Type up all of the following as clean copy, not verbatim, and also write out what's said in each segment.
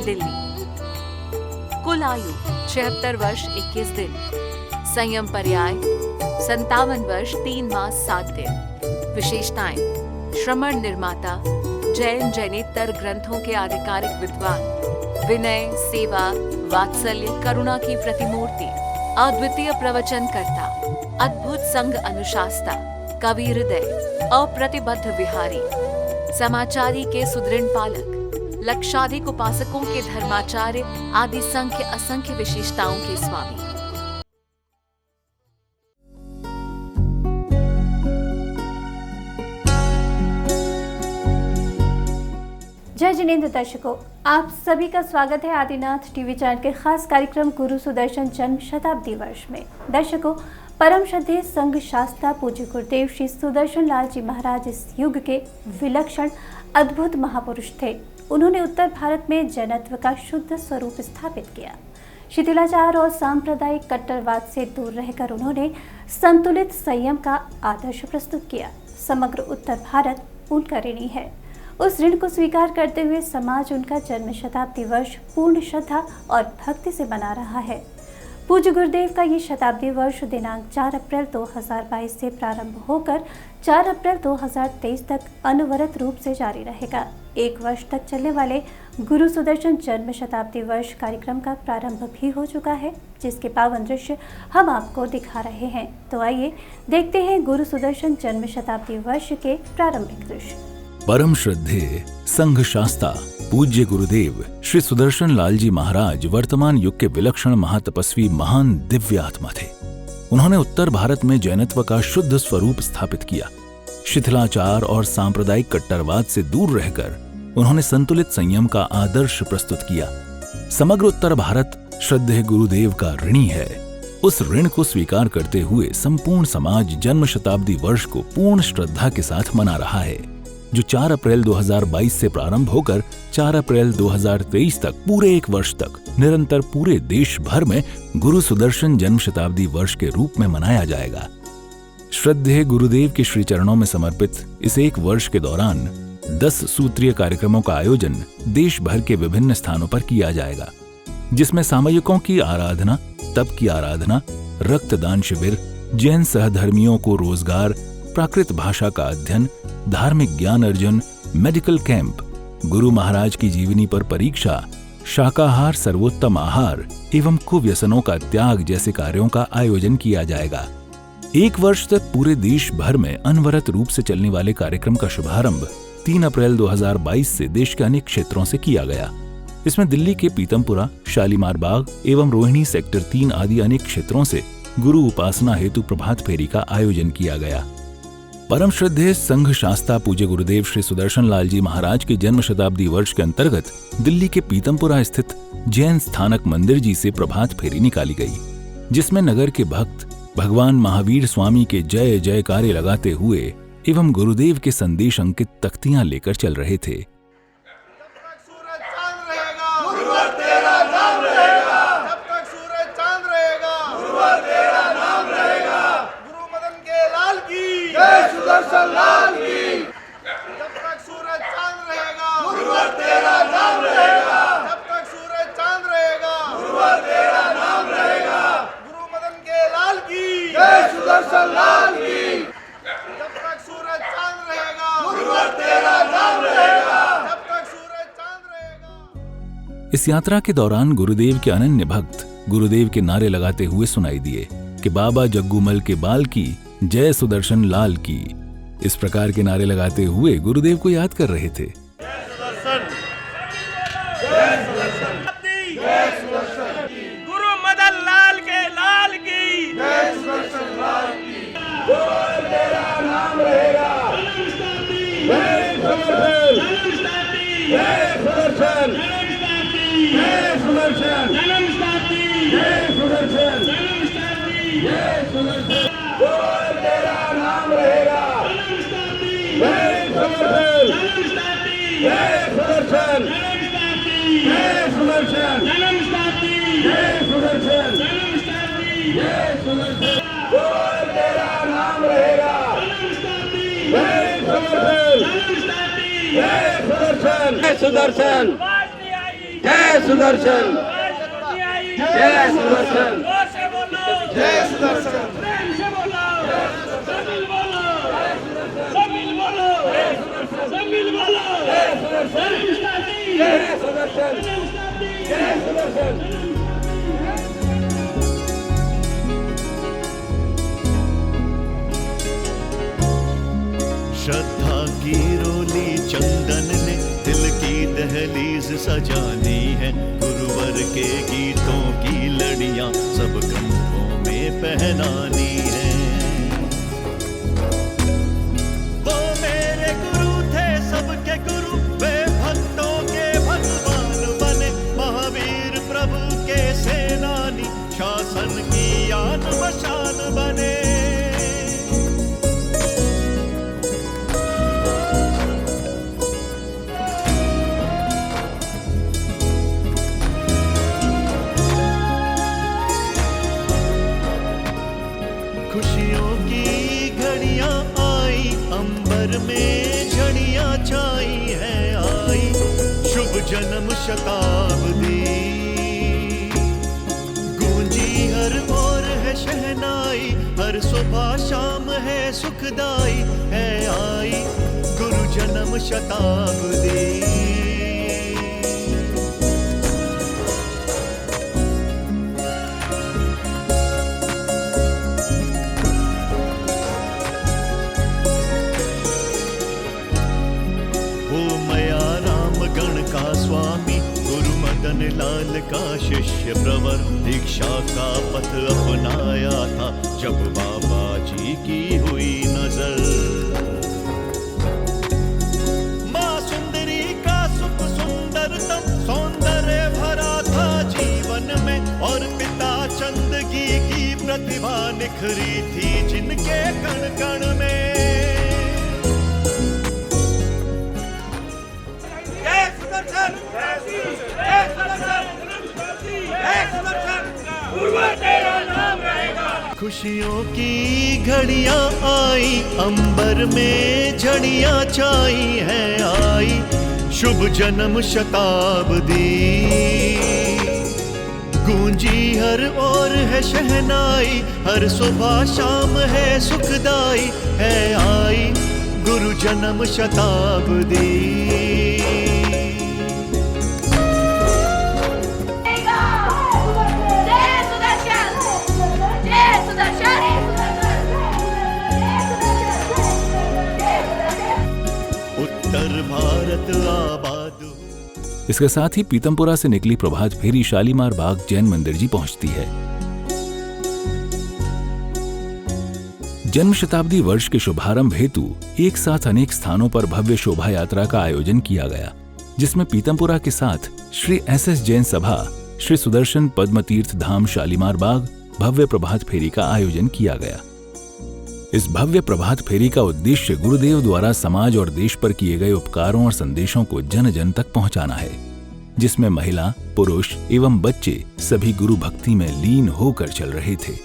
दिल्ली। कुल आयु 76 वर्ष 21 दिन। संयम पर्याय 57 वर्ष 3 मास 7 दिन। विशेषताएं: श्रमण निर्माता, जैन जैनेतर ग्रंथों के आधिकारिक विद्वान, विनय, सेवा, वात्सल्य, करुणा की प्रतिमूर्ति, अद्वितीय प्रवचनकर्ता, अद्भुत संघ अनुशास्ता, कवि हृदय, अप्रतिबद्ध विहारी, समाचारी के सुदृढ़ पालक, लक्षाधिक उपासकों के धर्माचार्य आदि संख्य असंख्य विशेषताओं के स्वामी। जय जिनेंद्र दर्शकों, आप सभी का स्वागत है आदिनाथ टीवी चैनल के खास कार्यक्रम गुरु सुदर्शन जन्म शताब्दी वर्ष में। दर्शकों, परम श्रद्धेय संघ शास्त्रा पूज्य गुरुदेव श्री सुदर्शन लाल जी महाराज इस युग के विलक्षण अद्भुत महापुरुष थे। उन्होंने उत्तर भारत में जैनत्व का शुद्ध स्वरूप स्थापित किया। शिथिलाचार और सांप्रदायिक कट्टरवाद से दूर रहकर उन्होंने संतुलित संयम का आदर्श प्रस्तुत किया। समग्र उत्तर भारत उनका ऋणी है। उस ऋण को स्वीकार करते हुए समाज उनका जन्म शताब्दी वर्ष पूर्ण श्रद्धा और भक्ति से मना रहा है। पूज्य गुरुदेव का ये शताब्दी वर्ष दिनांक 4 अप्रैल 2022 से प्रारंभ होकर 4 अप्रैल 2023 तक अनवरत रूप से जारी रहेगा। 1 वर्ष तक चलने वाले गुरु सुदर्शन जन्म शताब्दी वर्ष कार्यक्रम का प्रारंभ भी हो चुका है, जिसके पावन दृश्य हम आपको दिखा रहे हैं। तो आइए देखते हैं गुरु सुदर्शन जन्म शताब्दी वर्ष के प्रारंभिक दृश्य। परम श्रद्धेय संघ शास्त्रा पूज्य गुरुदेव श्री सुदर्शन लाल जी महाराज वर्तमान युग के विलक्षण महातपस्वी महान दिव्य आत्मा थे। उन्होंने उत्तर भारत में जैनत्व का शुद्ध स्वरूप स्थापित किया। शिथिलाचार और सांप्रदायिक कट्टरवाद से दूर रहकर उन्होंने संतुलित संयम का आदर्श प्रस्तुत किया। समग्र उत्तर भारत श्रद्धेय गुरुदेव का ऋणी है। उस ऋण को स्वीकार करते हुए संपूर्ण समाज जन्म शताब्दी वर्ष को पूर्ण श्रद्धा के साथ मना रहा है, जो 4 अप्रैल 2022 से प्रारंभ होकर 4 अप्रैल 2023 तक पूरे 1 वर्ष तक निरंतर पूरे देश भर में गुरु सुदर्शन जन्म शताब्दी वर्ष के रूप में मनाया जाएगा। श्रद्धेय गुरुदेव के श्री चरणों में समर्पित इस 1 वर्ष के दौरान 10 सूत्रीय कार्यक्रमों का आयोजन देश भर के विभिन्न स्थानों पर किया जाएगा, जिसमें सामयिकों की आराधना, तप की आराधना, रक्तदान शिविर, जैन सहधर्मियों को रोजगार, प्राकृत भाषा का अध्ययन, धार्मिक ज्ञान अर्जन, मेडिकल कैंप, गुरु महाराज की जीवनी पर परीक्षा, शाकाहार सर्वोत्तम आहार एवं कुव्यसनों का त्याग जैसे कार्यों का आयोजन किया जाएगा। 1 वर्ष तक पूरे देश भर में अनवरत रूप से चलने वाले कार्यक्रम का शुभारंभ 3 अप्रैल 2022 से देश के अनेक क्षेत्रों से किया गया। इसमें दिल्ली के पीतमपुरा, शालीमार बाग एवं रोहिणी सेक्टर 3 आदि अनेक क्षेत्रों से गुरु उपासना हेतु प्रभात फेरी का आयोजन किया गया। परम श्रद्धेय संघ शास्त्रा पूज्य गुरुदेव श्री सुदर्शन लाल जी महाराज के जन्म शताब्दी वर्ष के अंतर्गत दिल्ली के पीतमपुरा स्थित जैन स्थानक मंदिर जी से प्रभात फेरी निकाली गई, जिसमें नगर के भक्त भगवान महावीर स्वामी के जय जयकारे लगाते हुए एवं गुरुदेव के संदेश अंकित तख्तियां लेकर चल रहे थे। सुदर्शन लाल की जब तक सूरज चांद रहेगा, गुरुवर तेरा नाम रहेगा। जब तक सूरज चांद रहेगा, गुरुवर तेरा नाम रहेगा। गुरु मदन के लाल की जय, सुदर्शन लाल की जब तक सूरज चांद रहेगा, गुरुवर तेरा नाम रहेगा। जब तक सूरज चांद रहेगा। इस यात्रा के दौरान गुरुदेव के अनन्य भक्त गुरुदेव के नारे लगाते हुए सुनाई दिए कि बाबा जग्गूमल के बाल की जय, सुदर्शन लाल की। इस प्रकार के नारे लगाते हुए गुरुदेव को याद कर रहे थे। जय सुदर्शन, जय सुदर्शन, जय सुदर्शन, गुरु मदन लाल के लाल की जय, सुदर्शन लाल की। गुरुवर तेरा नाम रहेगा, जय सुदर्शन, जय सुदर्शन, जय सुदर्शन, जय सुदर्शन, जय सुदर्शन। गुरुवर तेरा नाम रहेगा, जय सुदर्शन, जय सुदर्शन, जय सुदर्शन, जय सुदर्शन, जय सुदर्शन। गुरुवर तेरा नाम रहेगा, जय सुदर्शन, जय सुदर्शन, जय सुदर्शन, जय जय सुदर्शन, जय सुदर्शन, जय सुदर्शन, श्रद्धा की रोली चंदन ने दिल की दहलीज सजानी है। गुरुवर के गीतों की लड़ियां सब कंठों में पहनानी है। वो मेरे गुरु थे सबके गुरु, वे भक्तों के भगवान बने। महावीर प्रभु के सेनानी, शासन की आन बशान बने। खुशियों की घड़ियां आई, अंबर में झड़ियां छाई है आई। शुभ जन्म शताब्दी, गूंजी हर ओर है शहनाई। हर सुबह शाम है सुखदाई है आई। गुरु जन्म शताब्दी। का स्वामी गुरु मदन लाल का शिष्य प्रवर, दीक्षा का पथ अपनाया था जब बाबा जी की हुई नजर। माँ सुंदरी का सुख सुंदरतम सौंदर्य भरा था जीवन में, और पिता चंदगी की प्रतिभा निखरी थी जिनके कण कण में। खुशियों की घड़ियां आई, अंबर में झड़ियां छाई है आई। शुभ जन्म शताब्दी, गूंजी हर ओर है शहनाई। हर सुबह शाम है सुखदाई है आई। गुरु जन्म शताब्दी। उत्तर भारत आबाद। इसके साथ ही पीतमपुरा से निकली प्रभात फेरी शालीमार बाग जैन मंदिर जी पहुंचती है। जन्म शताब्दी वर्ष के शुभारंभ हेतु एक साथ अनेक स्थानों पर भव्य शोभा यात्रा का आयोजन किया गया, जिसमें पीतमपुरा के साथ श्री SS जैन सभा, श्री सुदर्शन पद्म तीर्थ धाम शालीमार बाग भव्य प्रभात फेरी का आयोजन किया गया। इस भव्य प्रभात फेरी का उद्देश्य गुरुदेव द्वारा समाज और देश पर किए गए उपकारों और संदेशों को जन जन तक पहुंचाना है, जिसमें महिला, पुरुष एवं बच्चे सभी गुरु भक्ति में लीन होकर चल रहे थे।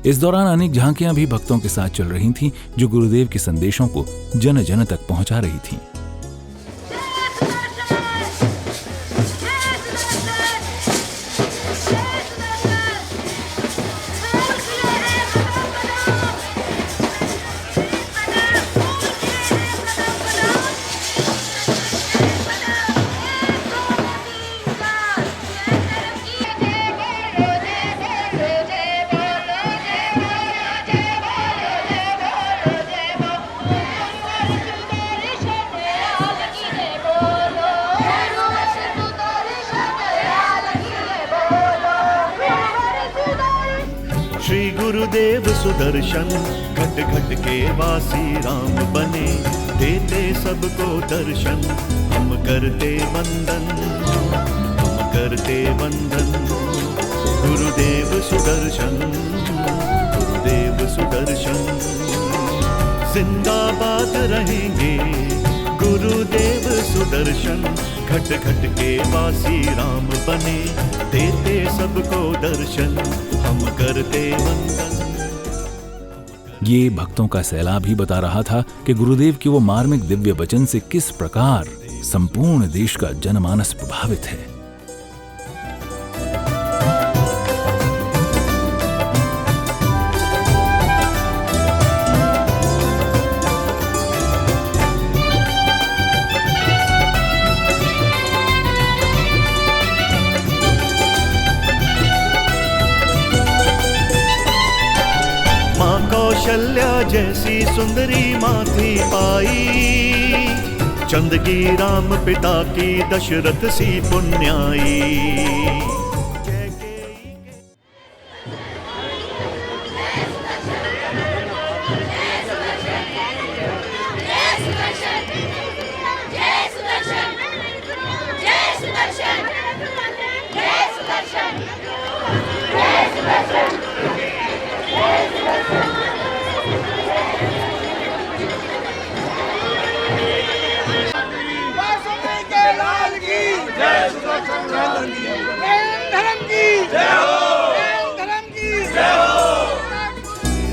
इस दौरान अनेक झांकियां भी भक्तों के साथ चल रही थीं, जो गुरुदेव के संदेशों को जन जन तक पहुंचा रही थीं। श्री गुरुदेव सुदर्शन घट घट के वासी राम बने, देते सबको दर्शन, हम करते वंदन, हम करते वंदन। गुरुदेव सुदर्शन, गुरुदेव सुदर्शन, जिंदाबाद रहेंगे गुरुदेव सुदर्शन, घट घट के वासी राम बने, देते सबको दर्शन, हम करते वंदन। ये भक्तों का सैलाब ही बता रहा था कि गुरुदेव के वो मार्मिक दिव्य वचन से किस प्रकार संपूर्ण देश का जनमानस प्रभावित है। कौशल्या जैसी सुंदरी माँ थी पाई, चंदगी राम पिता की दशरथ सी पुण्याई।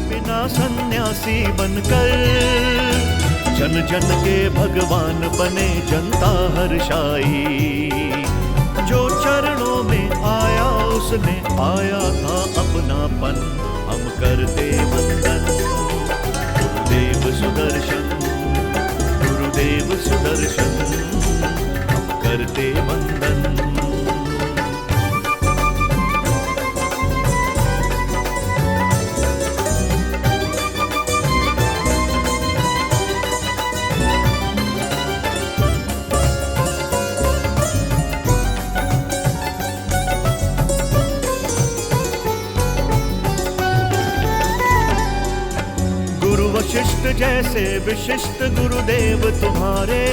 बिना सन्यासी बनकर जन जन के भगवान बने, जनता हर्षाई। जो चरणों में आया उसने पाया था अपनापन, हम करते वंदन। गुरुदेव सुदर्शन, गुरुदेव सुदर्शन, हम करते वंदन। वशिष्ठ जैसे विशिष्ट गुरुदेव तुम्हारे,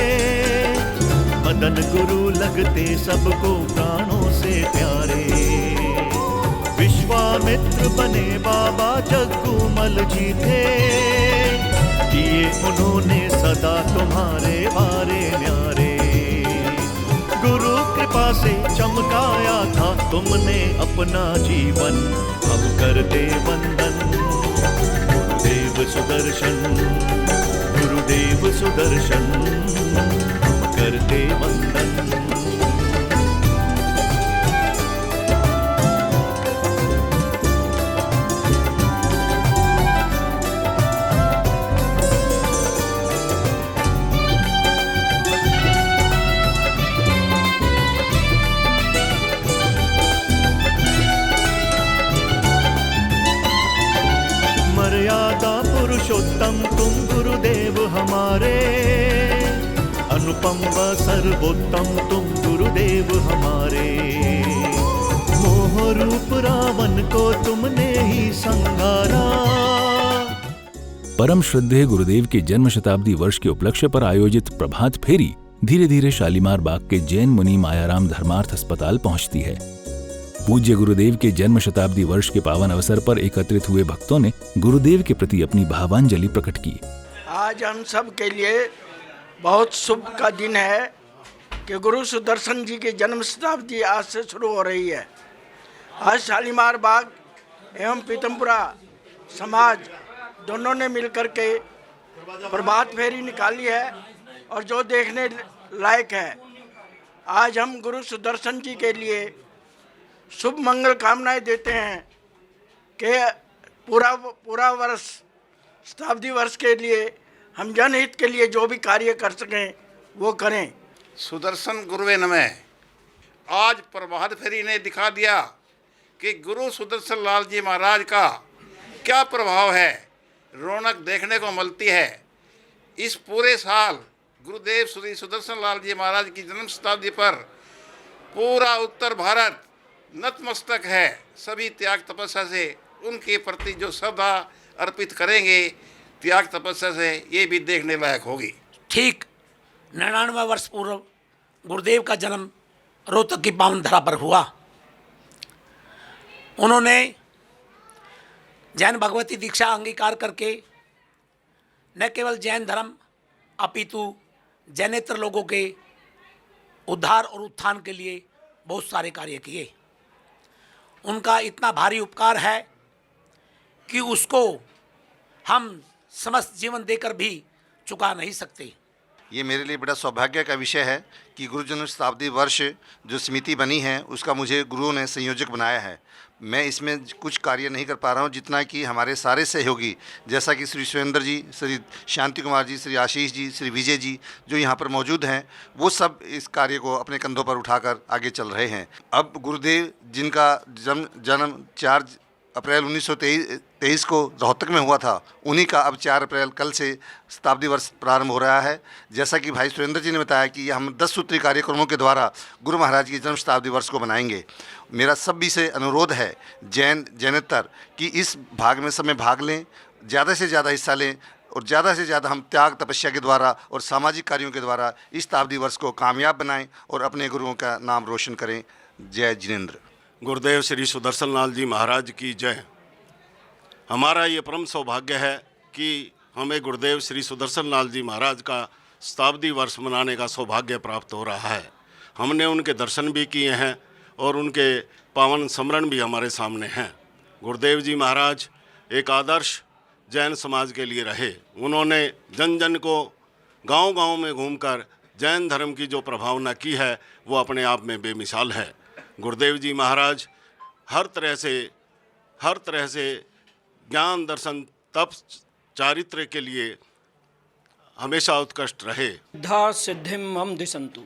मदन गुरु लगते सबको प्राणों से प्यारे। विश्वामित्र बने बाबा जग्गूमल जी थे, किए उन्होंने सदा तुम्हारे बारे न्यारे। गुरु कृपा से चमकाया था तुमने अपना जीवन, हम करते वंदन। गुरुदेव सुदर्शन, गुरुदेव सुदर्शन, हम करते वंदन। मर्यादा पुरुषोत्तम तुम गुरुदेव हमारे, अनुपम व सर्वोत्तम तुम गुरुदेव हमारे। मोह रूप रावण को तुमने ही संहारा। परम श्रद्धेय गुरुदेव के जन्म शताब्दी वर्ष के उपलक्ष्य पर आयोजित प्रभात फेरी धीरे धीरे शालीमार बाग के जैन मुनि मायाराम धर्मार्थ अस्पताल पहुंचती है। पूज्य गुरुदेव के जन्म शताब्दी वर्ष के पावन अवसर पर एकत्रित हुए भक्तों ने गुरुदेव के प्रति अपनी भावांजलि प्रकट की। आज हम सब के लिए बहुत शुभ का दिन है कि गुरु सुदर्शन जी की जन्म शताब्दी आज से शुरू हो रही है। आज शालीमार बाग एवं पीतमपुरा समाज दोनों ने मिलकर के प्रभात फेरी निकाली है और जो देखने लायक है। आज हम गुरु सुदर्शन जी के लिए शुभ मंगल कामनाएं देते हैं कि पूरा वर्ष शताब्दी वर्ष के लिए हम जनहित के लिए जो भी कार्य कर सकें वो करें। सुदर्शन गुरुवे नमः। आज प्रभात फेरी ने दिखा दिया कि गुरु सुदर्शन लाल जी महाराज का क्या प्रभाव है, रौनक देखने को मिलती है। इस पूरे साल गुरुदेव श्री सुदर्शन लाल जी महाराज की जन्म शताब्दी पर पूरा उत्तर भारत नतमस्तक है। सभी त्याग तपस्या से उनके प्रति जो श्रद्धा अर्पित करेंगे त्याग तपस्या से, ये भी देखने लायक होगी। ठीक 99 वर्ष पूर्व गुरुदेव का जन्म रोहतक की पावन धरा पर हुआ। उन्होंने जैन भगवती दीक्षा अंगीकार करके न केवल जैन धर्म अपितु जैनेतर लोगों के उद्धार और उत्थान के लिए बहुत सारे कार्य किए। उनका इतना भारी उपकार है कि उसको हम समस्त जीवन देकर भी चुका नहीं सकते। ये मेरे लिए बड़ा सौभाग्य का विषय है कि गुरु जन्म शताब्दी वर्ष जो समिति बनी है उसका मुझे गुरुओं ने संयोजक बनाया है। मैं इसमें कुछ कार्य नहीं कर पा रहा हूँ, जितना कि हमारे सारे सहयोगी जैसा कि श्री सुरेंद्र जी, श्री शांति कुमार जी, श्री आशीष जी, श्री विजय जी जो यहाँ पर मौजूद हैं, वो सब इस कार्य को अपने कंधों पर उठाकर आगे चल रहे हैं। अब गुरुदेव जिनका जन्म 4 अप्रैल 1923 को रोहतक में हुआ था, उन्हीं का अब 4 अप्रैल कल से शताब्दी वर्ष प्रारंभ हो रहा है। जैसा कि भाई सुरेंद्र जी ने बताया कि हम 10 सूत्री कार्यक्रमों के द्वारा गुरु महाराज की जन्म शताब्दी वर्ष को मनाएंगे। मेरा सभी से अनुरोध है जैनेतर कि इस भाग में सब में भाग लें, ज़्यादा से ज़्यादा हिस्सा लें और ज़्यादा से ज़्यादा हम त्याग तपस्या के द्वारा और सामाजिक कार्यों के द्वारा इस शताब्दी वर्ष को कामयाब बनाएं और अपने गुरुओं का नाम रोशन करें। जय जिनेंद्र। गुरुदेव श्री सुदर्शन लाल जी महाराज की जय। हमारा ये परम सौभाग्य है कि हमें गुरुदेव श्री सुदर्शन लाल जी महाराज का शताब्दी वर्ष मनाने का सौभाग्य प्राप्त हो रहा है। हमने उनके दर्शन भी किए हैं और उनके पावन स्मरण भी हमारे सामने हैं। गुरुदेव जी महाराज एक आदर्श जैन समाज के लिए रहे। उन्होंने जन जन को गांव-गांव में घूमकर जैन धर्म की जो प्रभावना की है वो अपने आप में बेमिसाल है। गुरुदेव जी महाराज हर तरह से ज्ञान दर्शन तप चारित्र के लिए हमेशा उत्कृष्ट रहे। धा सिद्धिम मम दिसंतु।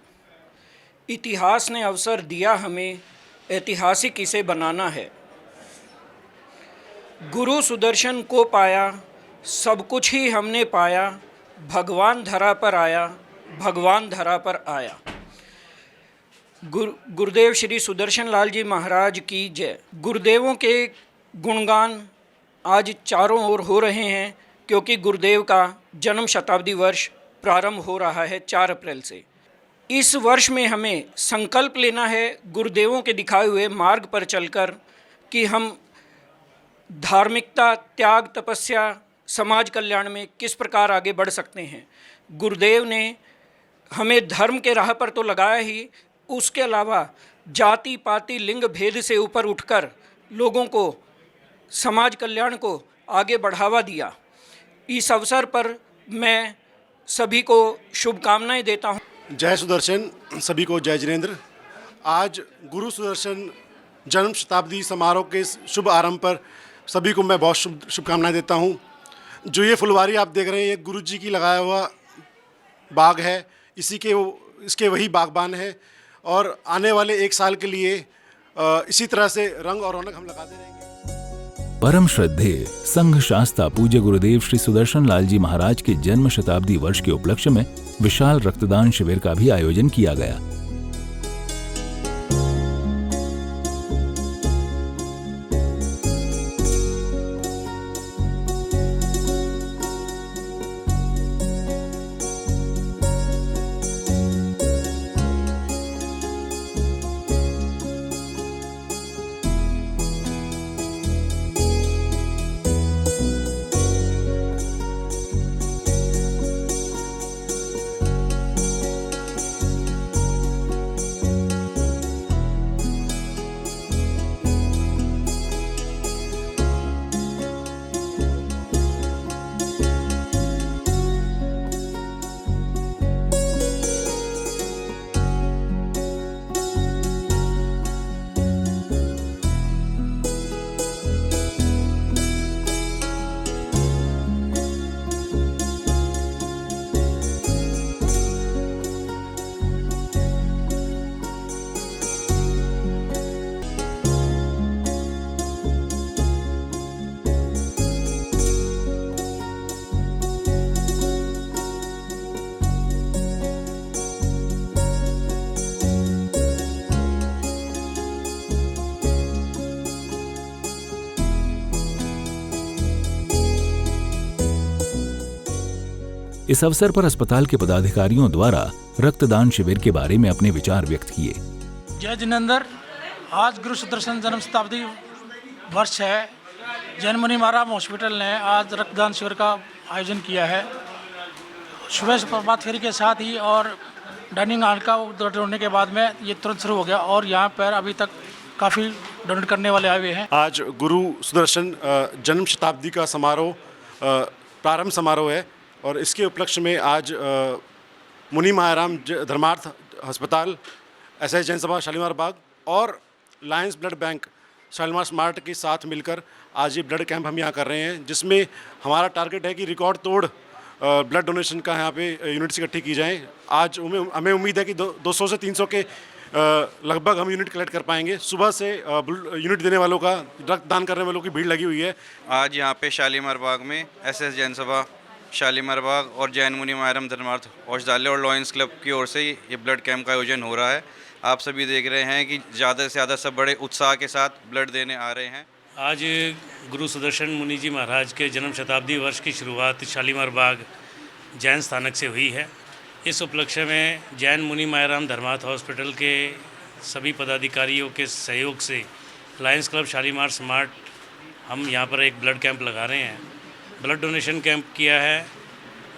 इतिहास ने अवसर दिया हमें, ऐतिहासिक इसे बनाना है। गुरु सुदर्शन को पाया, सब कुछ ही हमने पाया, भगवान धरा पर आया, भगवान धरा पर आया। गुरुदेव श्री सुदर्शन लाल जी महाराज की जय। गुरुदेवों के गुणगान आज चारों ओर हो रहे हैं, क्योंकि गुरुदेव का जन्म शताब्दी वर्ष प्रारंभ हो रहा है 4 अप्रैल से। इस वर्ष में हमें संकल्प लेना है गुरुदेवों के दिखाए हुए मार्ग पर चलकर कि हम धार्मिकता, त्याग, तपस्या, समाज कल्याण में किस प्रकार आगे बढ़ सकते हैं। गुरुदेव ने हमें धर्म के राह पर तो लगाया ही, उसके अलावा जाति पाति लिंग भेद से ऊपर उठकर लोगों को समाज कल्याण को आगे बढ़ावा दिया। इस अवसर पर मैं सभी को शुभकामनाएं देता हूं। जय सुदर्शन, सभी को जय जिनेंद्र। आज गुरु सुदर्शन जन्म शताब्दी समारोह के शुभ आरंभ पर सभी को मैं बहुत शुभकामनाएं देता हूं। जो ये फुलवारी आप देख रहे हैं, ये गुरु जी की लगाया हुआ बाग है, इसके वही बागबान है और आने वाले 1 साल के लिए इसी तरह से रंग और रौनक हम लगाते रहेंगे। परम श्रद्धेय संघ शास्ता पूज्य गुरुदेव श्री सुदर्शन लाल जी महाराज के जन्म शताब्दी वर्ष के उपलक्ष्य में विशाल रक्तदान शिविर का भी आयोजन किया गया। इस अवसर पर अस्पताल के पदाधिकारियों द्वारा रक्तदान शिविर के बारे में अपने विचार व्यक्त किए। जय जिनेंद्र, आज गुरु सुदर्शन जन्म शताब्दी वर्ष है। जैन मुनि महाराज हॉस्पिटल ने आज रक्तदान शिविर का आयोजन किया है। सुबह से प्रभात फेरी के साथ ही और डाइनिंग हॉल का उद्घाटन होने के बाद में ये तुरंत शुरू हो गया और यहाँ पर अभी तक काफ़ी डोनेट करने वाले आए हुए हैं। आज गुरु सुदर्शन जन्म शताब्दी का समारोह प्रारंभ समारोह है और इसके उपलक्ष्य में आज मुनि महाराम धर्मार्थ अस्पताल, एसएस जैन सभा शालीमार बाग और Lions blood bank Shalimar smart के साथ मिलकर आज ये ब्लड कैंप हम यहाँ कर रहे हैं, जिसमें हमारा टारगेट है कि रिकॉर्ड तोड़ ब्लड डोनेशन का यहाँ पे यूनिट्स इकट्ठी की जाएँ। आज हमें उम्मीद है कि 200 से 300 के लगभग हम यूनिट कलेक्ट कर पाएंगे। सुबह से यूनिट देने वालों का, रक्तदान करने वालों की भीड़ लगी हुई है। आज यहाँ पे शालीमार बाग में एसएस जैन सभा शालीमार बाग और जैन मुनि महाराम धर्मार्थ औषधालय और लॉयंस क्लब की ओर से ये ब्लड कैंप का आयोजन हो रहा है। आप सभी देख रहे हैं कि ज़्यादा से ज़्यादा सब बड़े उत्साह के साथ ब्लड देने आ रहे हैं। आज गुरु सुदर्शन मुनि जी महाराज के जन्म शताब्दी वर्ष की शुरुआत शालीमार बाग जैन स्थानक से हुई है। इस उपलक्ष्य में जैन मुनि महाराम धर्मार्थ हॉस्पिटल के सभी पदाधिकारियों के सहयोग से लायंस क्लब शालीमार स्मार्ट हम यहाँ पर एक ब्लड कैंप लगा रहे हैं। ब्लड डोनेशन कैंप किया है,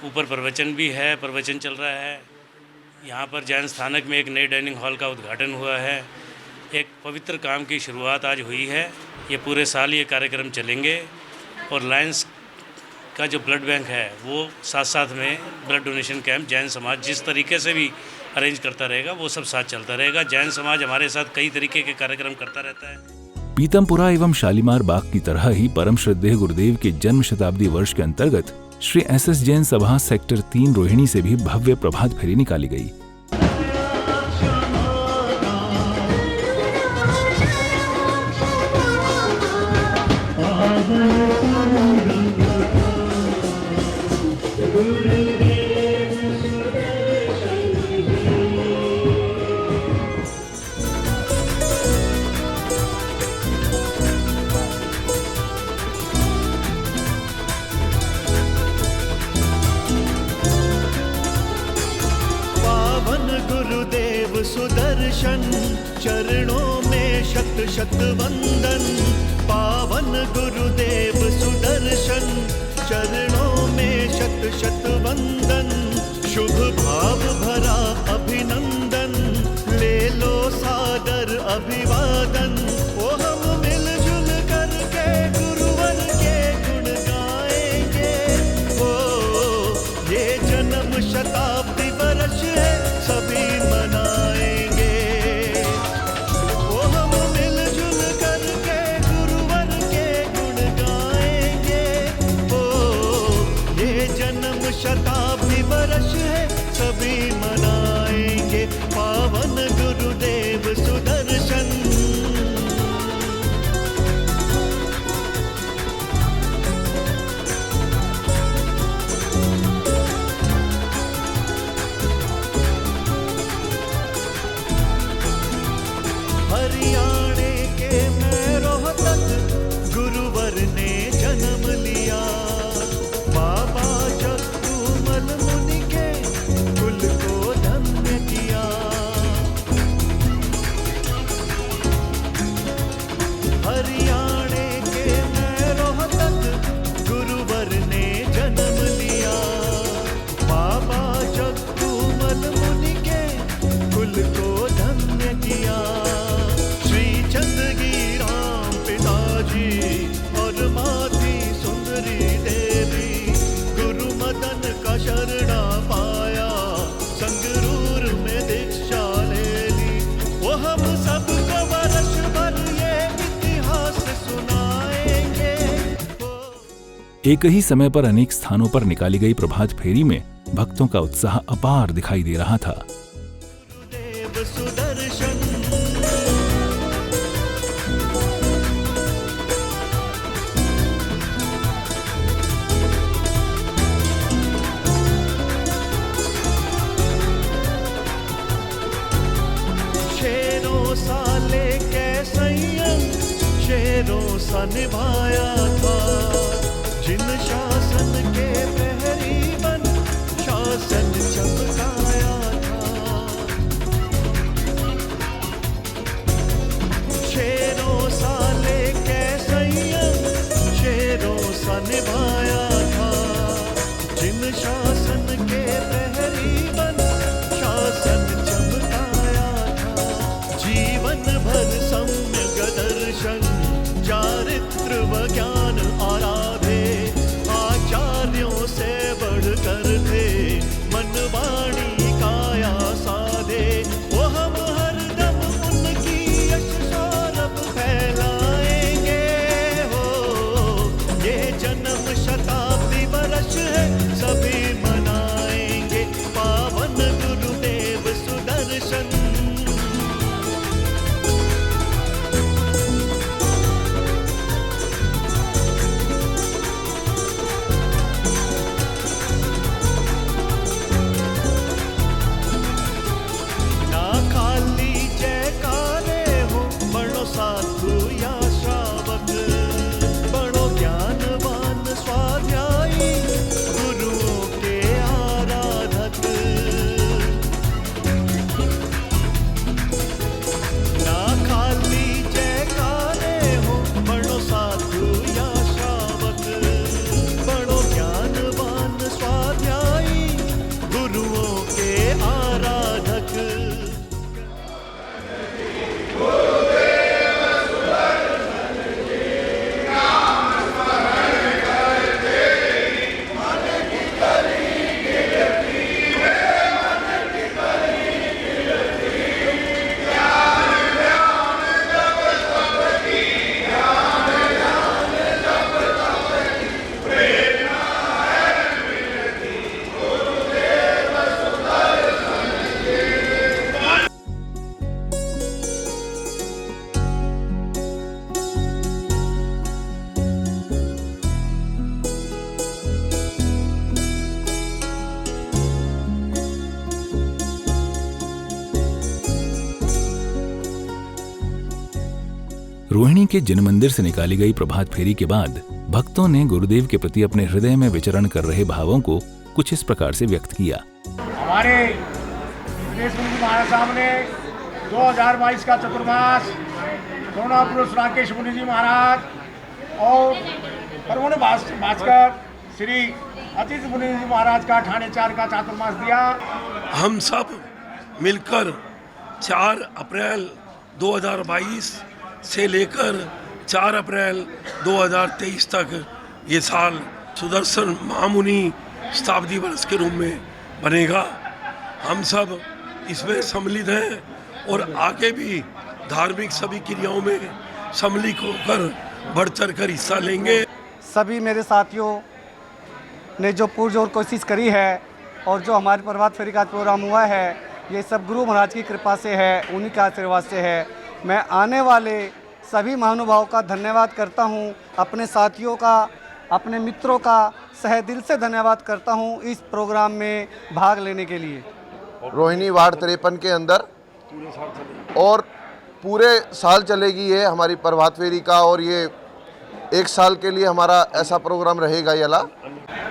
ऊपर प्रवचन भी है, प्रवचन चल रहा है। यहाँ पर जैन स्थानक में एक नए डाइनिंग हॉल का उद्घाटन हुआ है। एक पवित्र काम की शुरुआत आज हुई है। ये पूरे साल ये कार्यक्रम चलेंगे और लायंस का जो ब्लड बैंक है वो साथ साथ में ब्लड डोनेशन कैंप जैन समाज जिस तरीके से भी अरेंज करता रहेगा वो सब साथ चलता रहेगा। जैन समाज हमारे साथ कई तरीके के कार्यक्रम करता रहता है। पीतमपुरा एवं शालीमार बाग की तरह ही परम श्रद्धेय गुरुदेव के जन्म शताब्दी वर्ष के अंतर्गत श्री एसएस जैन सभा सेक्टर 3 रोहिणी से भी भव्य प्रभात फेरी निकाली गई। सुदर्शन चरणों में शत शत वंदन। पावन गुरुदेव सुदर्शन चरणों में शत शत वंदन। शुभ भाव भरा अभिनंदन, ले लो सादर अभिवादन। ओ हम मिलजुल करके गुरुवर के गुण गाएंगे। ओ ये जन्म शताब्दी वर्ष है, सभी मनाएंगे। ओ हम मिलजुल करके गुरुवर के गुण गाएंगे। ओ ये जन्म शताब्दी वर्ष है, सभी मनाएंगे। पावन गुरुदेव सुदर्शन। हरियाणे के मैरोह तक गुरुवर ने जन्म लिया। बाबा जगतूमल मुनि के कुल को धन्य किया। हरियाणे के मैरोह तक गुरुवर ने जन्म लिया। बाबा जगतूमल मुनि के कुल को धन्य किया। चंदगी राम पिताजी और माती सुंदरी देवी, गुरु मदन का शरणा पाया, संगरूर में दीक्षा ले ली। वो हम सबको वर्ष भर ये इतिहास सुनाएंगे। एक ही समय पर अनेक स्थानों पर निकाली गई प्रभात फेरी में भक्तों का उत्साह अपार दिखाई दे रहा था। सुदर्शन शेरों सा निभाया था, जिन शासन के प्रहरी बन जन्म शताब्दी वर्ष है, सभी मनाएंगे पावन गुरुदेव सुदर्शन। ना खाली जयकारे हो, बड़ो साधु या श्रावक, बड़ो ज्ञानवान स्वाध्यायी, गुरुओं के आराधक। ना खाली जयकारे हो, बड़ो साधु या श्रावक, बड़ो ज्ञानवान स्वाध्यायी, गुरुओं के आराधक। रोहिणी के जन मंदिर से निकाली गई प्रभात फेरी के बाद भक्तों ने गुरुदेव के प्रति अपने हृदय में विचरण कर रहे भावों को कुछ इस प्रकार से व्यक्त किया। हमारे विदेश मंत्री महाराज साहब ने 2022 का चतुर्मास दोनों पुरुष राकेश मुनि जी महाराज और परमोने भास्कर श्री अतीत मुनि जी महाराज का ठाणे 4 का चातुर्मास दिया। हम सब मिलकर 4 अप्रैल 2022 से लेकर 4 अप्रैल 2023 तक ये साल सुदर्शन महामुनि शताब्दी वर्ष के रूप में बनेगा। हम सब इसमें सम्मिलित हैं और आगे भी धार्मिक सभी क्रियाओं में सम्मिलित होकर बढ़ चढ़ कर हिस्सा लेंगे। सभी मेरे साथियों ने जो पुरजोर कोशिश करी है और जो हमारे प्रभात फेरी का प्रोग्राम हुआ है, ये सब गुरु महाराज की कृपा से है, उन्हीं के आशीर्वाद से है। मैं आने वाले सभी महानुभावों का धन्यवाद करता हूं, अपने साथियों का, अपने मित्रों का सहे दिल से धन्यवाद करता हूं इस प्रोग्राम में भाग लेने के लिए। रोहिणी वार्ड 53 के अंदर और पूरे साल चलेगी ये हमारी प्रभात फेरी का, और ये 1 साल के लिए हमारा ऐसा प्रोग्राम रहेगा।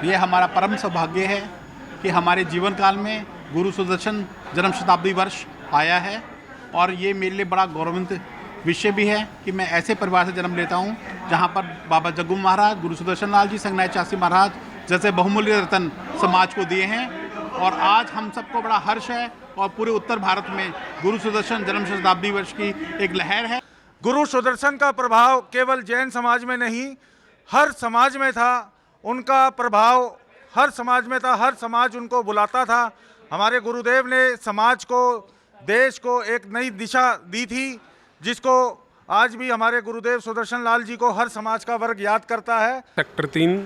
ये हमारा परम सौभाग्य है कि हमारे जीवन काल में गुरु सुदर्शन जन्म शताब्दी वर्ष आया है, और ये मेरे लिए बड़ा गौरवान्वित विषय भी है कि मैं ऐसे परिवार से जन्म लेता हूँ जहाँ पर बाबा जग्गू महाराज, गुरु सुदर्शन लाल जी, संगनाथ चासी महाराज जैसे बहुमूल्य रत्न समाज को दिए हैं। और आज हम सबको बड़ा हर्ष है और पूरे उत्तर भारत में गुरु सुदर्शन जन्म शताब्दी वर्ष की एक लहर है। गुरु सुदर्शन का प्रभाव केवल जैन समाज में नहीं, हर समाज में था। उनका प्रभाव हर समाज में था, हर समाज उनको बुलाता था। हमारे गुरुदेव ने समाज को, देश को एक नई दिशा दी थी, जिसको आज भी हमारे गुरुदेव सुदर्शन लाल जी को हर समाज का वर्ग याद करता है। सेक्टर 3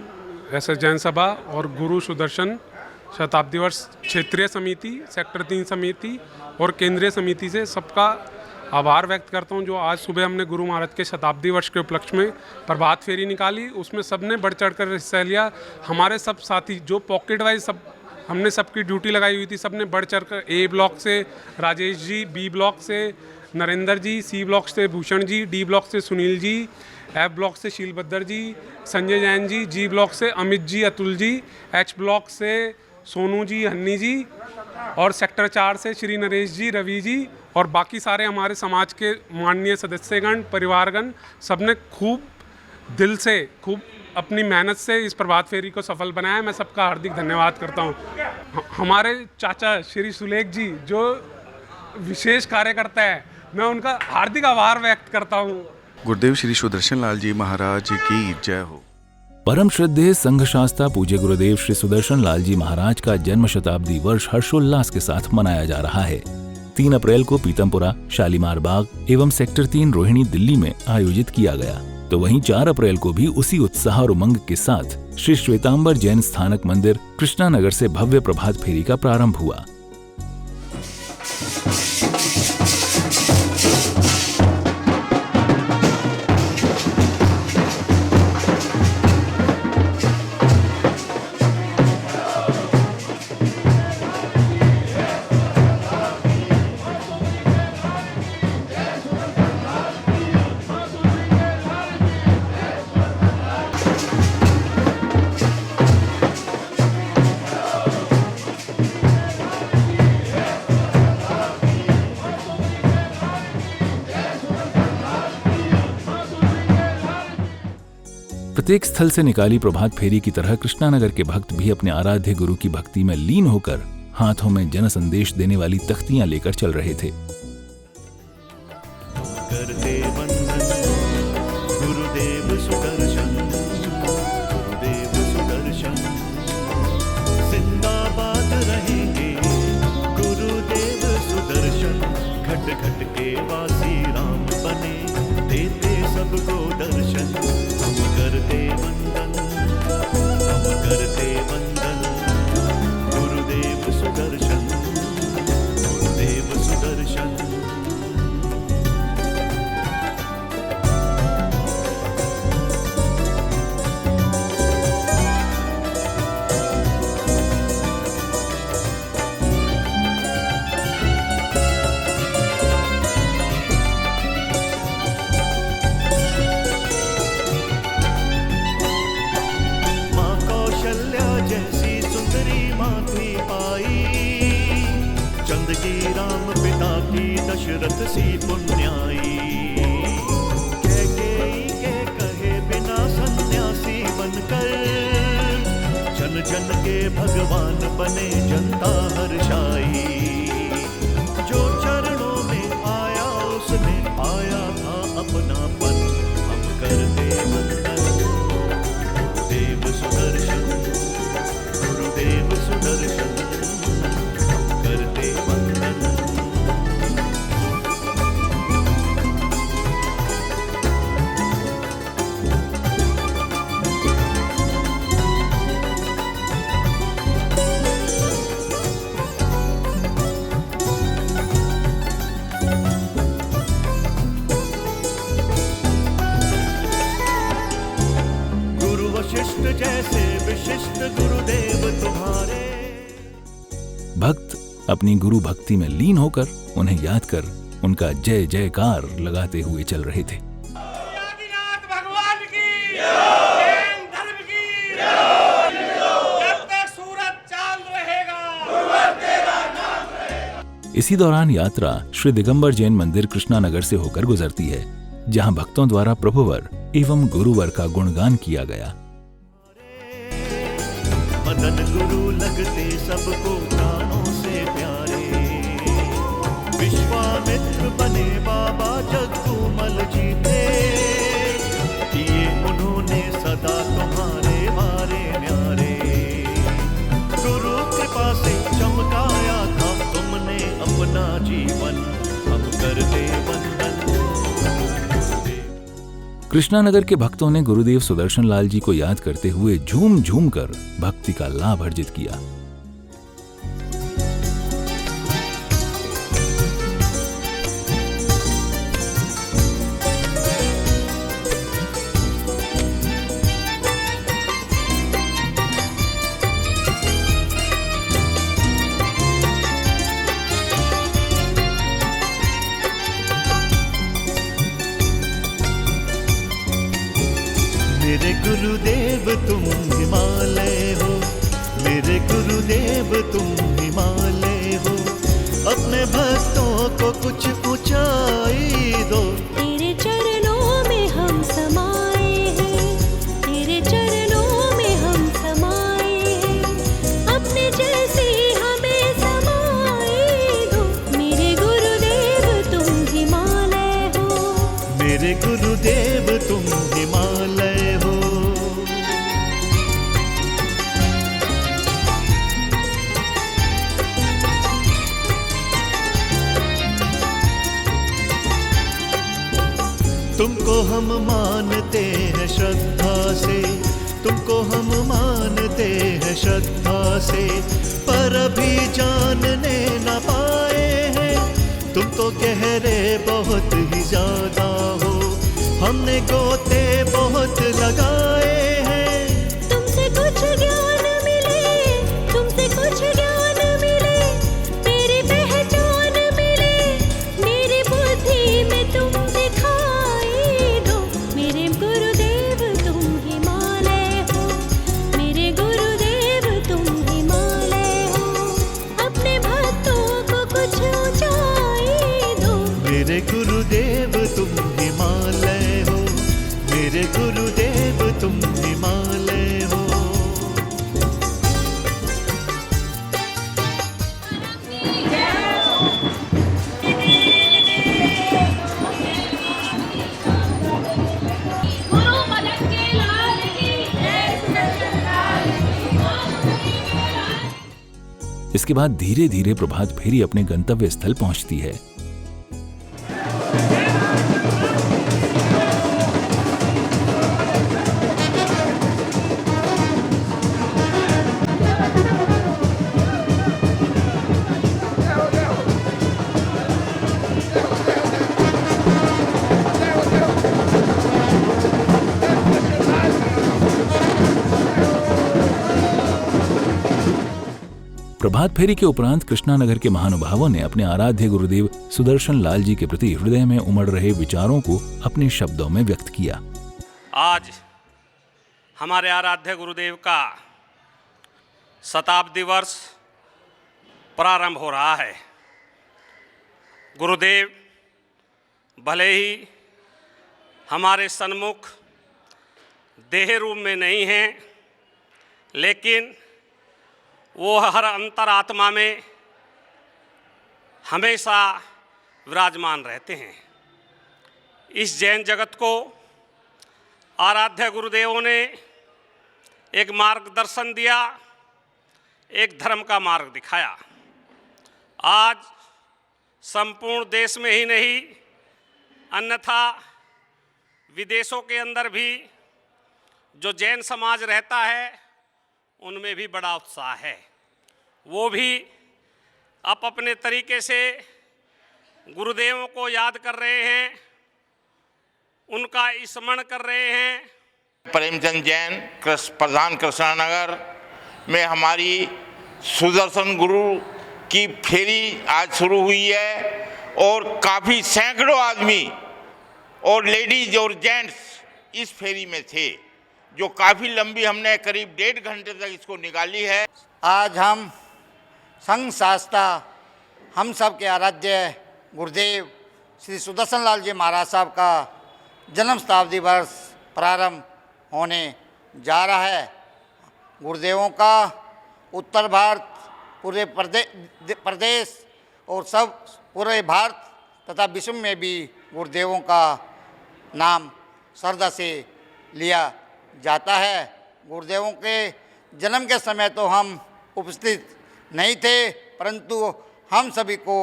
SS जैन सभा और गुरु सुदर्शन शताब्दी वर्ष क्षेत्रीय समिति, सेक्टर 3 समिति और केंद्रीय समिति से सबका आभार व्यक्त करता हूं। जो आज सुबह हमने गुरु महाराज के शताब्दी वर्ष के उपलक्ष्य में प्रभात फेरी निकाली, उसमें सबने बढ़ चढ़ कर हिस्सा लिया। हमारे सब साथी जो पॉकेट वाइज सब हमने सबकी ड्यूटी लगाई हुई थी, सबने बढ़ चढ़ कर A ब्लॉक से राजेश जी, B ब्लॉक से नरेंद्र जी, C ब्लॉक से भूषण जी, D ब्लॉक से सुनील जी, F ब्लॉक से शीलभद्र जी, संजय जैन जी, G ब्लॉक से अमित जी, अतुल जी, H ब्लॉक से सोनू जी, हन्नी जी, और सेक्टर 4 से श्री नरेश जी, रवि जी और बाकी सारे हमारे समाज के माननीय सदस्यगण, परिवारगण, सबने खूब दिल से, खूब अपनी मेहनत से इस प्रभात फेरी को सफल बनाया। मैं सबका हार्दिक धन्यवाद करता हूँ। हमारे चाचा श्री सुलेख जी जो विशेष कार्य करता है, मैं उनका हार्दिक आभार व्यक्त करता हूँ। गुरुदेव श्री सुदर्शन लाल जी महाराज की जय हो। परम श्रद्धेय संघ शास्ता पूज्य गुरुदेव श्री सुदर्शन लाल जी महाराज का जन्म शताब्दी वर्ष हर्षोल्लास के साथ मनाया जा रहा है। 3 अप्रैल को पीतमपुरा, शालीमार बाग एवं सेक्टर 3 रोहिणी दिल्ली में आयोजित किया गया। तो वहीं 4 अप्रैल को भी उसी उत्साह और उमंग के साथ श्री श्वेतांबर जैन स्थानक मंदिर कृष्णानगर से भव्य प्रभात फेरी का प्रारंभ हुआ। प्रत्येक स्थल से निकाली प्रभात फेरी की तरह कृष्णानगर के भक्त भी अपने आराध्य गुरु की भक्ति में लीन होकर हाथों में जन संदेश देने वाली तख्तियां लेकर चल रहे थे। करते वंदन गुरुदेव सुदर्शन, गुरुदेव सुदर्शन जिंदाबाद रहेंगे गुरुदेव सुदर्शन। घट घट के वासी राम बने देते सबको दर्शन। हम करते वंदन, हम करते वंदन गुरुदेव सुदर्शन, गुरुदेव सुदर्शन। दशरथ सी पुण्याई कैकेयी के कहे बिना सन्यासी बनकर जन जन के भगवान बने जनता हर्षाई। जो चरणों में आया उसने पाया था अपनापन। हम करते वंदन गुरुदेव सुदर्शन, गुरुदेव सुदर्शन। हम करते वंदन। जैसे विशिष्ट गुरुदेव तुम्हारे। भक्त अपनी गुरु भक्ति में लीन होकर उन्हें याद कर उनका जय जयकार लगाते हुए चल रहे थे। भगवान की जैन धर्म की जब तक सूरज चांद रहेगा गुरुवर तेरा नाम रहेगा। इसी दौरान यात्रा श्री दिगंबर जैन मंदिर कृष्णानगर से होकर गुजरती है, जहां भक्तों द्वारा प्रभुवर एवं गुरुवर का गुणगान किया गया। मदन गुरु लगते सबको प्राणों से प्यारे। विश्वामित्र बने बाबा जगदूमल जी थे। किए उन्होंने सदा तुम्हारे बारे न्यारे। गुरु कृपा से चमकाया था तुमने अपना जीवन। हम करते वंदन। कृष्णानगर के भक्तों ने गुरुदेव सुदर्शन लाल जी को याद करते हुए झूम झूम कर भक्ति का लाभ अर्जित किया। मेरे गुरुदेव तुम हिमालय हो, मेरे गुरुदेव तुम हिमालय हो। अपने भक्तों को कुछ ऊंचाई दो। तेरे चरणों में हम समाए हैं, तेरे चरणों में हम समाए हैं। अपने जैसे हमें समाए दो। मेरे गुरुदेव तुम हिमालय हो, मेरे गुरुदेव तुम हिमालय हो। हम मानते हैं श्रद्धा से, तुमको हम मानते हैं श्रद्धा से, पर अभी जानने न पाए हैं, तुम तो गहरे बहुत ही ज्यादा हो, हमने गोते बहुत लगाए हैं। तुमसे कुछ ज्ञान मिले, तुमसे कुछ ज्ञान मिले, तेरी पहचान मिले, मेरी बुद्धि में तुम दिखाई दो, मेरे गुरुदेव तुम हिमालय हो, मेरे गुरुदेव तुम हिमालय हो, अपने भक्तों को कुछ ऊंचाई दो, मेरे गुरुदेव तुम हिमालय हो, मेरे गुरुदेव तुम हिमालय हो। इसके बाद धीरे धीरे प्रभात फेरी अपने गंतव्य स्थल पहुंचती है। प्रभात फेरी के उपरांत कृष्णानगर के महानुभावों ने अपने आराध्य गुरुदेव सुदर्शन लाल जी के प्रति हृदय में उमड़ रहे विचारों को अपने शब्दों में व्यक्त किया। आज हमारे आराध्य गुरुदेव का शताब्दी वर्ष प्रारंभ हो रहा है। गुरुदेव भले ही हमारे सन्मुख देह रूप में नहीं हैं, लेकिन वो हर अंतरात्मा में हमेशा विराजमान रहते हैं। इस जैन जगत को आराध्य गुरुदेवों ने एक मार्गदर्शन दिया, एक धर्म का मार्ग दिखाया। आज संपूर्ण देश में ही नहीं, अन्यथा विदेशों के अंदर भी जो जैन समाज रहता है उनमें भी बड़ा उत्साह है। वो भी अपने तरीके से गुरुदेवों को याद कर रहे हैं, उनका स्मरण कर रहे हैं। प्रेमचंद जैन प्रधान कृष्णानगर में हमारी सुदर्शन गुरु की फेरी आज शुरू हुई है और काफ़ी सैकड़ों आदमी और लेडीज और जेंट्स इस फेरी में थे, जो काफ़ी लंबी हमने करीब 1.5 घंटे तक इसको निकाली है। आज हम संघ शास्ता हम सब के आराध्य गुरुदेव श्री सुदर्शन लाल जी महाराज साहब का जन्म शताब्दी वर्ष प्रारंभ होने जा रहा है। गुरुदेवों का उत्तर भारत, पूरे प्रदेश और सब पूरे भारत तथा विश्व में भी गुरुदेवों का नाम श्रद्धा से लिया जाता है। गुरुदेवों के जन्म के समय तो हम उपस्थित नहीं थे, परंतु हम सभी को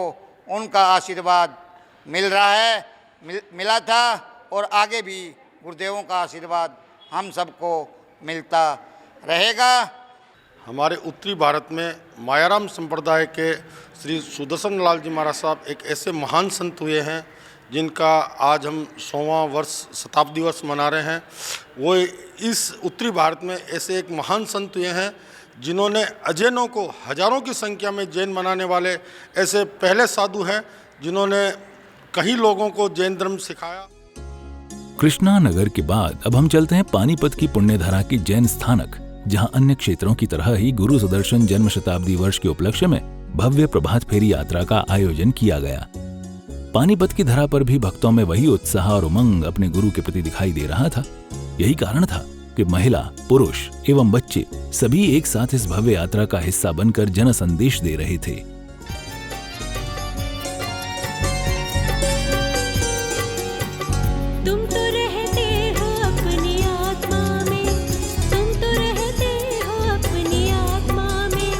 उनका आशीर्वाद मिल रहा है, मिला था और आगे भी गुरुदेवों का आशीर्वाद हम सबको मिलता रहेगा। हमारे उत्तरी भारत में मायाराम संप्रदाय के श्री सुदर्शन लाल जी महाराज साहब एक ऐसे महान संत हुए हैं जिनका आज हम 100वां वर्ष शताब्दी वर्ष मना रहे हैं। वो इस उत्तरी भारत में ऐसे एक महान संत हुए हैं जिन्होंने अजैनों को हजारों की संख्या में जैन मनाने वाले ऐसे पहले साधु हैं जिन्होंने कई लोगों को जैन धर्म सिखाया। कृष्णानगर के बाद अब हम चलते हैं पानीपत की पुण्यधरा की जैन स्थानक, जहां अन्य क्षेत्रों की तरह ही गुरु सुदर्शन जन्म शताब्दी वर्ष के उपलक्ष्य में भव्य प्रभात फेरी यात्रा का आयोजन किया गया। पानीपत की धरा पर भी भक्तों में वही उत्साह और उमंग अपने गुरु के प्रति दिखाई दे रहा था। यही कारण था कि महिला, पुरुष एवं बच्चे सभी एक साथ इस भव्य यात्रा का हिस्सा बनकर जन संदेश दे रहे थे। तुम तो रहते हो अपनी आत्मा में, तुम तो रहते हो अपनी आत्मा में,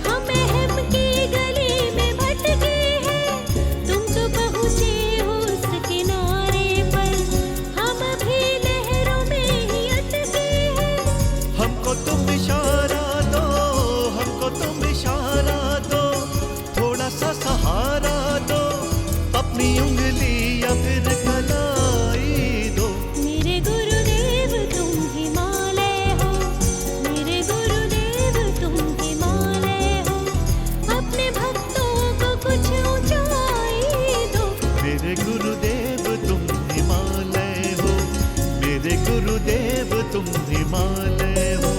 हम अहम की गली में भटके हैं, तुम तो पहुँचे हो उस किनारे पर, हम हिमालय हो।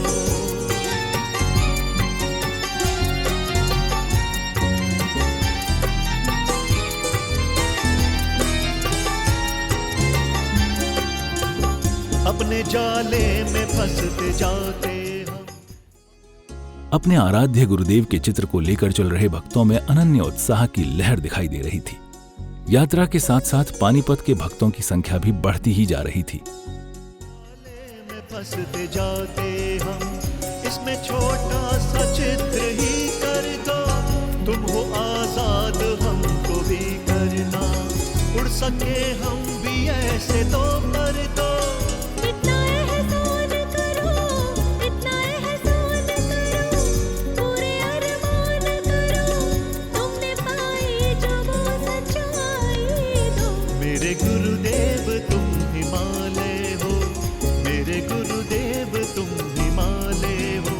अपने जाले में फंसते जाते हम। अपने आराध्य गुरुदेव के चित्र को लेकर चल रहे भक्तों में अनन्य उत्साह की लहर दिखाई दे रही थी। यात्रा के साथ साथ पानीपत के भक्तों की संख्या भी बढ़ती ही जा रही थी। में फंसते जाते हम, इसमें छोटा सा चित्र ही कर दो। तुम हो आजाद हमको भी करना, उड़ सके हम भी ऐसे तो कर दो। इतना एहसान करो, इतना एहसान करो, पूरे अरमान करो, तुमने पाई जो वो सच्चाई दो। मेरे गुरुदेव तुम हिमालय हो, मेरे गुरुदेव तुम हिमालय हो,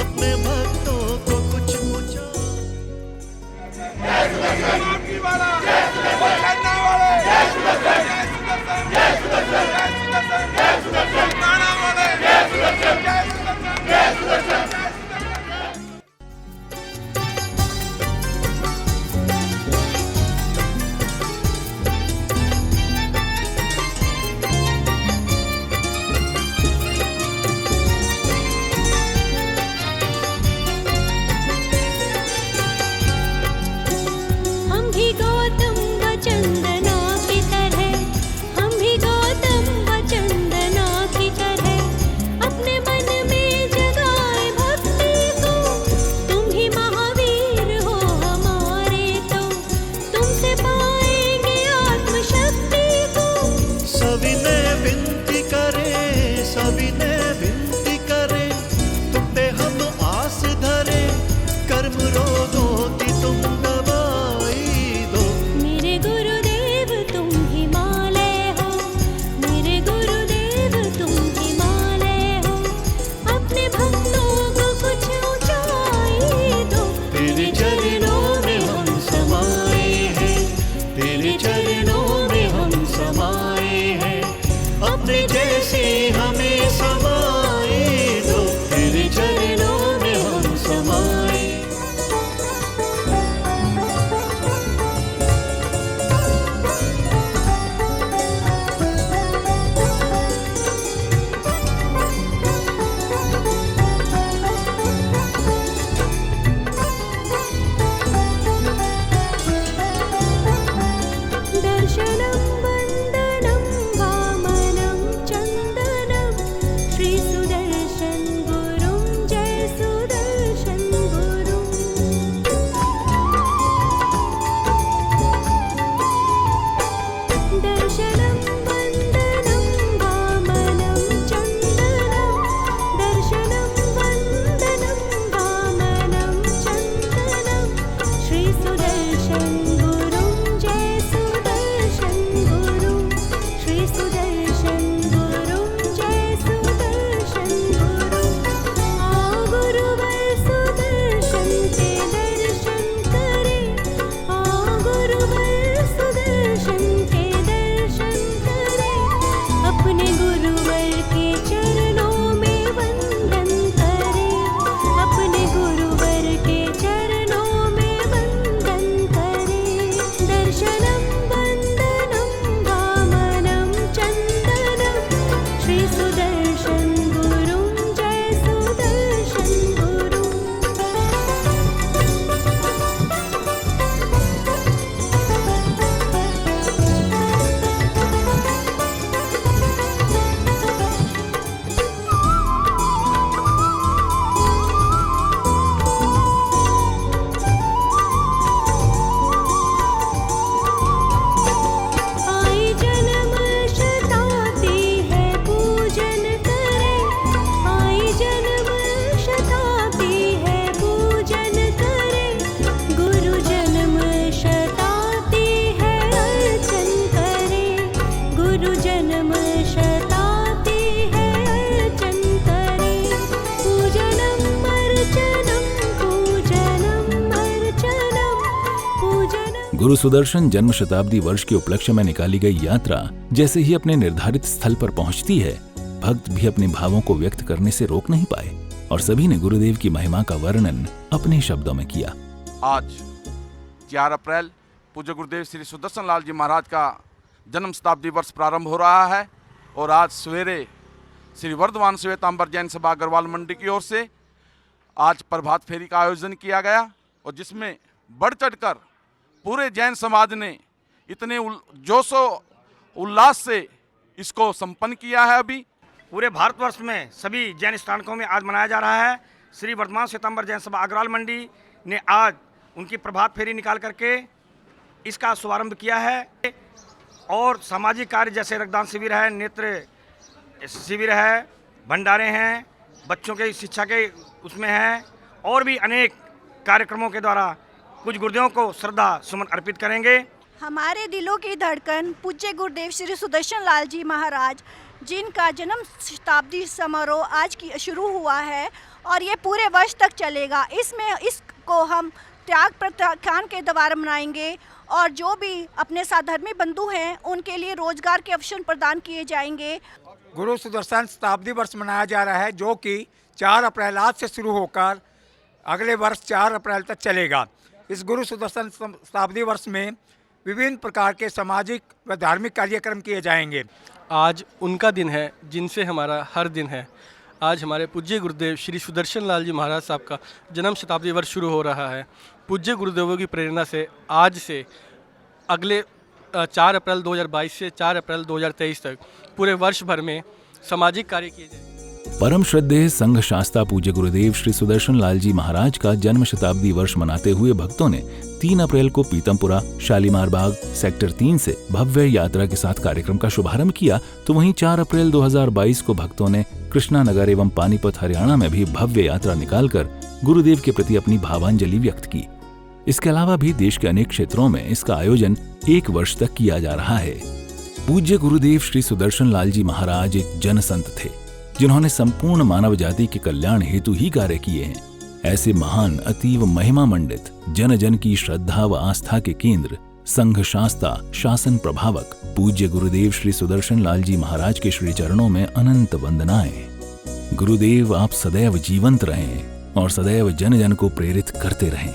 अपने भक्तों को कुछ पूछो। हम भी गौतम व चंदना की तरह, हम भी गौतम व चंदना की तरह, अपने मन में जगाए भक्ति को। तुम ही महावीर हो हमारे, तो तुमसे पाएंगे आत्मशक्ति को। सविनय विनती करें, सविनय विनती करें, तुम पे हम आस धरे, कर्म रोगों की तुम दवाई दो। मेरे गुरुदेव तुम हिमालय हो, मेरे गुरुदेव तुम हिमालय हो, अपने भक्तों को कुछ ऊंचाई दो। तेरे चरणों में हम समाए हैं, तेरे चरणों में हम समाए हैं, अपने जैसे हमें समाए दो। तेरे चरणों में हम समाए। दर्शनं वन्दनं वामनं चन्दनं, श्री सुदर्शन गुरुं जय सुदर्शन गुरुं। दर्शनं वन्दनं वामनं चन्दनं, दर्शनं वन्दनं वामनं चन्दनं, श्री सुदर्शन गुरुं जय सुदर्शन गुरुं, श्री सुदर्शन गुरुं जय सुदर्शन गुरुं। आओ गुरुवर सुदर्शन के दर्शन करें, आओ गुरुवर सुदर्शन के दर्शन करें, अपने गुरुवर के चरणों में वंदन करें, अपने गुरुवर के चरणों में वंदन करें। दर्शनं वन्दनं वामनं चन्दनं, श्री सुदर्शन गुरुं जय सुदर्शन गुरुं। आई जन्म शताब्दी है पूजन करें, आई जन्म शताब्दी है पूजन करें, गुरु जन्म शताब्दी है अर्चन करें, गुरु जन्म शताब्दी है अर्चन करें। पूजनम अर्चनम, पूजनम अर्चनम, पूजनम। गुरु सुदर्शन जन्म शताब्दी वर्ष के उपलक्ष्य में निकाली गई यात्रा जैसे ही अपने निर्धारित स्थल पर पहुंचती है, भक्त भी अपने भावों को व्यक्त करने से रोक नहीं पाए और सभी ने गुरुदेव की महिमा का वर्णन अपने शब्दों में किया। आज 4 अप्रैल पूज्य गुरुदेव श्री सुदर्शन लाल जी महाराज का जन्म शताब्दी वर्ष प्रारंभ हो रहा है और आज सवेरे श्री वर्धमान श्वेतांबर जैन सभा अग्रवाल मंडी की ओर से आज प्रभात फेरी का आयोजन किया गया और जिसमें बढ़ चढ़कर पूरे जैन समाज ने इतने जोशो उल्लास से इसको संपन्न किया है। अभी पूरे भारतवर्ष में सभी जैन स्थानकों में आज मनाया जा रहा है। श्री वर्धमान श्वेतांबर जैन सभा अग्रवाल मंडी ने आज उनकी प्रभात फेरी निकाल करके इसका शुभारंभ किया है और सामाजिक कार्य जैसे रक्तदान शिविर है, नेत्र शिविर है, भंडारे हैं, बच्चों के शिक्षा के उसमें हैं और भी अनेक कार्यक्रमों के द्वारा कुछ गुरुदेवों को श्रद्धा सुमन अर्पित करेंगे। हमारे दिलों की धड़कन पूज्य गुरुदेव श्री सुदर्शन लाल जी महाराज, जिनका जन्म शताब्दी समारोह आज की शुरू हुआ है और ये पूरे वर्ष तक चलेगा। इसको हम त्याग प्रत्याख्यान के द्वारा मनाएंगे और जो भी अपने साधर्मी बंधु हैं उनके लिए रोजगार के अवसर प्रदान किए जाएंगे। गुरु सुदर्शन शताब्दी वर्ष मनाया जा रहा है जो कि 4 अप्रैल आज से शुरू होकर अगले वर्ष 4 अप्रैल तक चलेगा। इस गुरु सुदर्शन शताब्दी वर्ष में विभिन्न प्रकार के सामाजिक व धार्मिक कार्यक्रम किए जाएंगे। आज उनका दिन है जिनसे हमारा हर दिन है। आज हमारे पूज्य गुरुदेव श्री सुदर्शन लाल जी महाराज साहब का जन्म शताब्दी वर्ष शुरू हो रहा है। पूज्य गुरुदेवों की प्रेरणा से आज से अगले 4 अप्रैल 2022 से 4 अप्रैल 2023 तक पूरे वर्ष भर में सामाजिक कार्य किए जाएंगे। परम श्रद्धेय संघ शास्ता पूज्य गुरुदेव श्री सुदर्शन लाल जी महाराज का जन्म शताब्दी वर्ष मनाते हुए भक्तों ने 3 अप्रैल को पीतमपुरा शालीमार बाग सेक्टर 3 से भव्य यात्रा के साथ कार्यक्रम का शुभारंभ किया, तो वहीं 4 अप्रैल 2022 को भक्तों ने कृष्णा नगर एवं पानीपत हरियाणा में भी भव्य यात्रा निकालकर गुरुदेव के प्रति अपनी भावांजलि व्यक्त की। इसके अलावा भी देश के अनेक क्षेत्रों में इसका आयोजन 1 वर्ष तक किया जा रहा है। पूज्य गुरुदेव श्री सुदर्शन लाल जी महाराज एक जन संत थे जिन्होंने संपूर्ण मानव जाति के कल्याण हेतु ही कार्य किए हैं। ऐसे महान अतीव महिमा मंडित जन जन की श्रद्धा व आस्था के केंद्र संघ शास्ता शासन प्रभावक पूज्य गुरुदेव श्री सुदर्शन लाल जी महाराज के श्री चरणों में अनंत वंदनाएं। गुरुदेव आप सदैव जीवंत रहें और सदैव जन जन को प्रेरित करते रहें।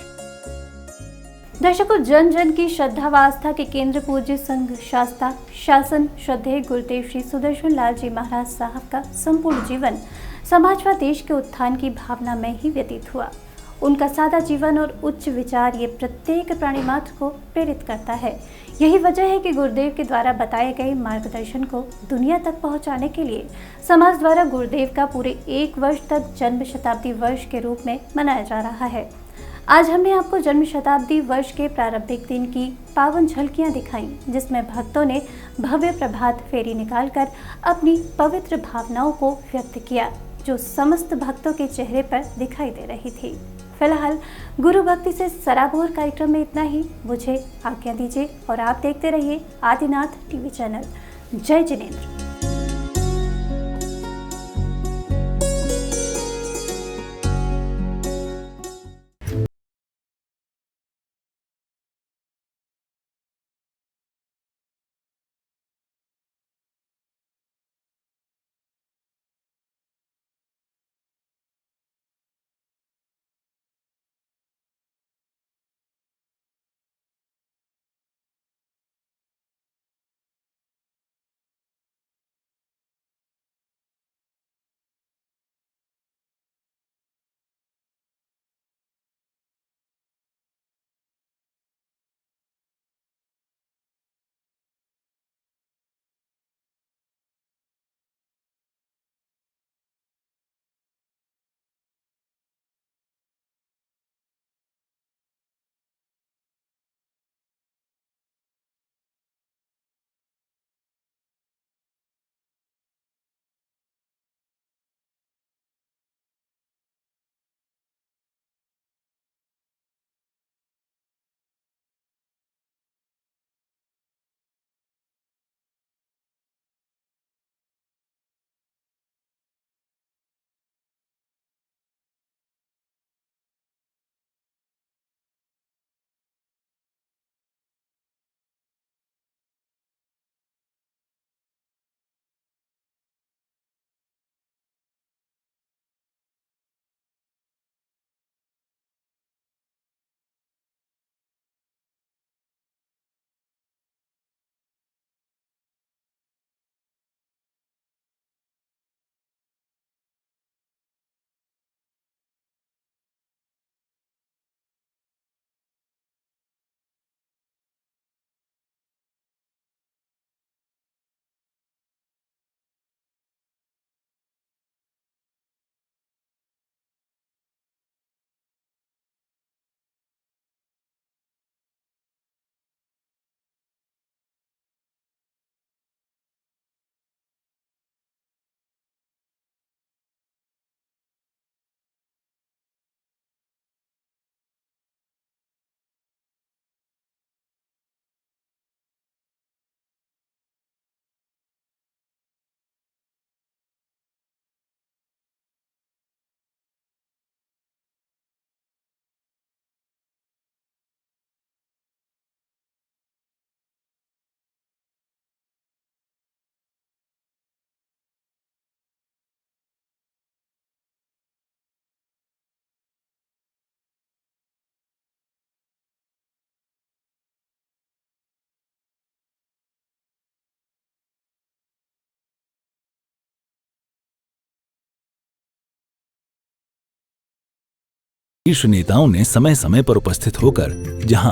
दर्शकों, जन जन की श्रद्धा व आस्था के केंद्र पूज्य संघ शास्ता शासन श्रद्धेय गुरुदेव श्री सुदर्शन लाल जी महाराज साहब का संपूर्ण जीवन समाज व देश के उत्थान की भावना में ही व्यतीत हुआ। उनका सादा जीवन और उच्च विचार ये प्रत्येक प्राणी मात्र को प्रेरित करता है। यही वजह है कि गुरुदेव के द्वारा बताए गए मार्गदर्शन को दुनिया तक पहुंचाने के लिए समाज द्वारा गुरुदेव का पूरे 1 वर्ष तक जन्म शताब्दी वर्ष के रूप में मनाया जा रहा है। आज हमने आपको जन्म शताब्दी वर्ष के प्रारंभिक दिन की पावन झलकियां दिखाई, जिसमें भक्तों ने भव्य प्रभात फेरी निकालकर अपनी पवित्र भावनाओं को व्यक्त किया, जो समस्त भक्तों के चेहरे पर दिखाई दे रही थी। फिलहाल गुरु भक्ति से सराबोर कार्यक्रम में इतना ही। मुझे आज्ञा दीजिए और आप देखते रहिए आदिनाथ टीवी चैनल। जय जिनेंद्र। शीर्ष नेताओं ने समय समय पर उपस्थित होकर जहां